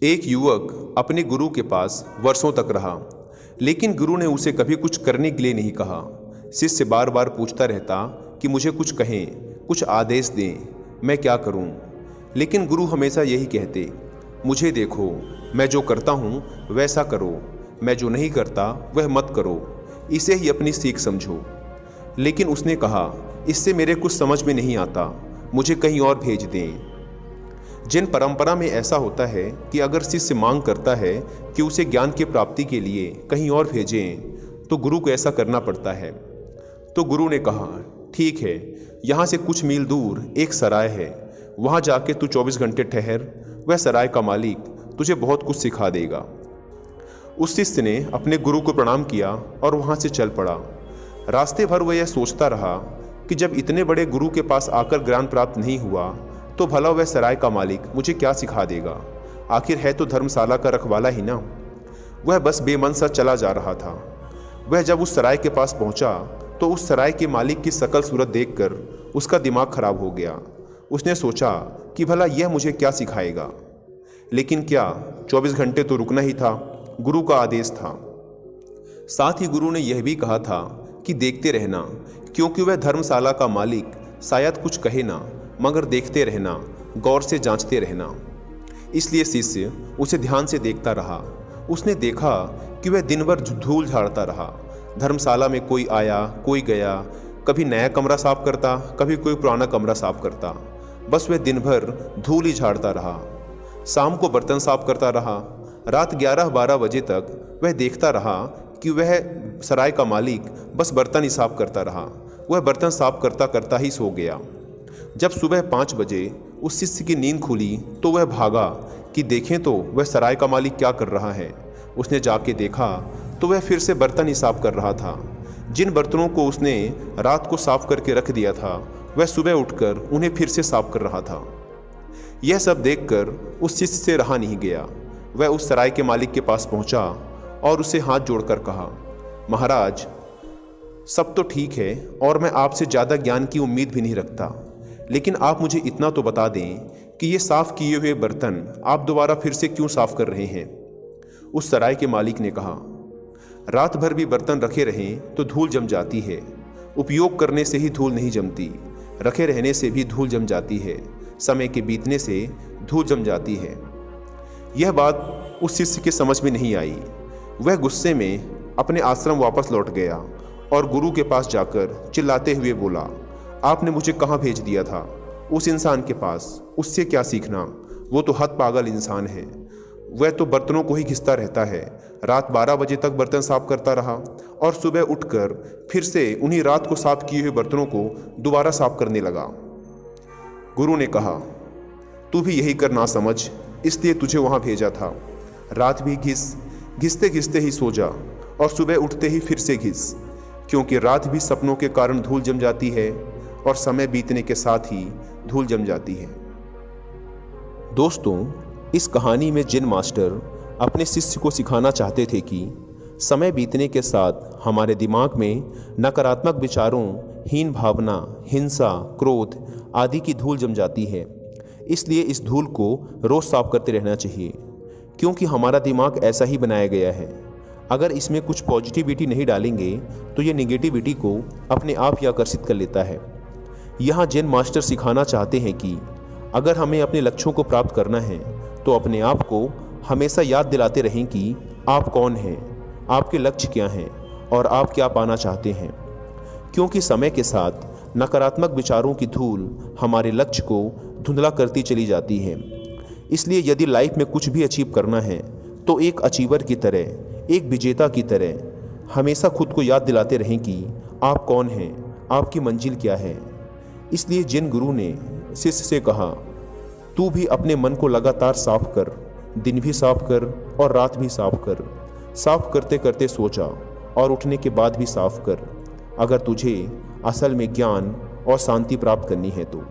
एक युवक अपने गुरु के पास वर्षों तक रहा, लेकिन गुरु ने उसे कभी कुछ करने के लिए नहीं कहा। शिष्य बार बार पूछता रहता कि मुझे कुछ कहें, कुछ आदेश दें, मैं क्या करूं? लेकिन गुरु हमेशा यही कहते, मुझे देखो, मैं जो करता हूं वैसा करो, मैं जो नहीं करता वह मत करो, इसे ही अपनी सीख समझो। लेकिन उसने कहा, इससे मेरे कुछ समझ में नहीं आता, मुझे कहीं और भेज दें। जैन परंपरा में ऐसा होता है कि अगर शिष्य मांग करता है कि उसे ज्ञान की प्राप्ति के लिए कहीं और भेजें, तो गुरु को ऐसा करना पड़ता है। तो गुरु ने कहा, ठीक है, यहाँ से कुछ मील दूर एक सराय है, वहाँ जाके तू 24 घंटे ठहर, वह सराय का मालिक तुझे बहुत कुछ सिखा देगा। उस शिष्य ने अपने गुरु को प्रणाम किया और वहाँ से चल पड़ा। रास्ते भर वह यह सोचता रहा कि जब इतने बड़े गुरु के पास आकर ज्ञान प्राप्त नहीं हुआ, तो भला वह सराय का मालिक मुझे क्या सिखा देगा? आखिर है तो धर्मशाला का रखवाला ही ना। वह बस बेमन सा चला जा रहा था। वह जब उस सराय के पास पहुंचा, तो उस सराय के मालिक की शकल सूरत देखकर उसका दिमाग खराब हो गया। उसने सोचा कि भला यह मुझे क्या सिखाएगा। लेकिन क्या, 24 घंटे तो रुकना ही था, गुरु का आदेश था। साथ ही गुरु ने यह भी कहा था कि देखते रहना, क्योंकि वह धर्मशाला का मालिक शायद कुछ कहे ना, मगर देखते रहना, गौर से जांचते रहना। इसलिए शिष्य उसे ध्यान से देखता रहा। उसने देखा कि वह दिन भर धूल झाड़ता रहा। धर्मशाला में कोई आया, कोई गया, कभी नया कमरा साफ करता, कभी कोई पुराना कमरा साफ करता। बस वह दिन भर धूल ही झाड़ता रहा। शाम को बर्तन साफ करता रहा। रात 11-12 बजे तक वह देखता रहा कि वह सराय का मालिक बस बर्तन ही साफ करता रहा। वह बर्तन साफ करता करता ही सो गया। जब सुबह 5 बजे उस शिष्य की नींद खुली, तो वह भागा कि देखें तो वह सराय का मालिक क्या कर रहा है। उसने जाके देखा तो वह फिर से बर्तन ही साफ कर रहा था। जिन बर्तनों को उसने रात को साफ करके रख दिया था, वह सुबह उठकर उन्हें फिर से साफ कर रहा था। यह सब देखकर उस शिष्य से रहा नहीं गया। वह उस सराय के मालिक के पास पहुंचा और उसे हाथ जोड़कर कहा, महाराज, सब तो ठीक है और मैं आपसे ज़्यादा ज्ञान की उम्मीद भी नहीं रखता, लेकिन आप मुझे इतना तो बता दें कि ये साफ़ किए हुए बर्तन आप दोबारा फिर से क्यों साफ़ कर रहे हैं? उस सराय के मालिक ने कहा, रात भर भी बर्तन रखे रहें तो धूल जम जाती है। उपयोग करने से ही धूल नहीं जमती, रखे रहने से भी धूल जम जाती है। समय के बीतने से धूल जम जाती है। यह बात उस शिष्य के समझ में नहीं आई। वह गुस्से में अपने आश्रम वापस लौट गया और गुरु के पास जाकर चिल्लाते हुए बोला, आपने मुझे कहाँ भेज दिया था? उस इंसान के पास। उससे क्या सीखना? वो तो हद पागल इंसान है। वह तो बर्तनों को ही घिसता रहता है। रात 12 बजे तक बर्तन साफ करता रहा और सुबह उठकर फिर से उन्हीं रात को साफ किए हुए बर्तनों को दोबारा साफ करने लगा। गुरु ने कहा, तू भी यही कर ना समझ, इसलिए तुझे वहाँ भेजा था। रात भी घिसते घिसते ही सो जा और सुबह उठते ही फिर से घिस, क्योंकि रात भी सपनों के कारण धूल जम जाती है और समय बीतने के साथ ही धूल जम जाती है। दोस्तों, इस कहानी में जिन मास्टर अपने शिष्य को सिखाना चाहते थे कि समय बीतने के साथ हमारे दिमाग में नकारात्मक विचारों, हीन भावना, हिंसा, क्रोध आदि की धूल जम जाती है। इसलिए इस धूल को रोज़ साफ करते रहना चाहिए, क्योंकि हमारा दिमाग ऐसा ही बनाया गया है। अगर इसमें कुछ पॉजिटिविटी नहीं डालेंगे तो ये नेगेटिविटी को अपने आप ही आकर्षित कर लेता है। यहाँ जैन मास्टर सिखाना चाहते हैं कि अगर हमें अपने लक्ष्यों को प्राप्त करना है तो अपने आप को हमेशा याद दिलाते रहें कि आप कौन हैं, आपके लक्ष्य क्या हैं और आप क्या पाना चाहते हैं। क्योंकि समय के साथ नकारात्मक विचारों की धूल हमारे लक्ष्य को धुंधला करती चली जाती है। इसलिए यदि लाइफ में कुछ भी अचीव करना है तो एक अचीवर की तरह, एक विजेता की तरह हमेशा खुद को याद दिलाते रहें कि आप कौन हैं, आपकी मंजिल क्या है। इसलिए जिन गुरु ने शिष्य से कहा, तू भी अपने मन को लगातार साफ कर, दिन भी साफ कर और रात भी साफ कर। साफ करते करते सो जा और उठने के बाद भी साफ कर, अगर तुझे असल में ज्ञान और शांति प्राप्त करनी है तो।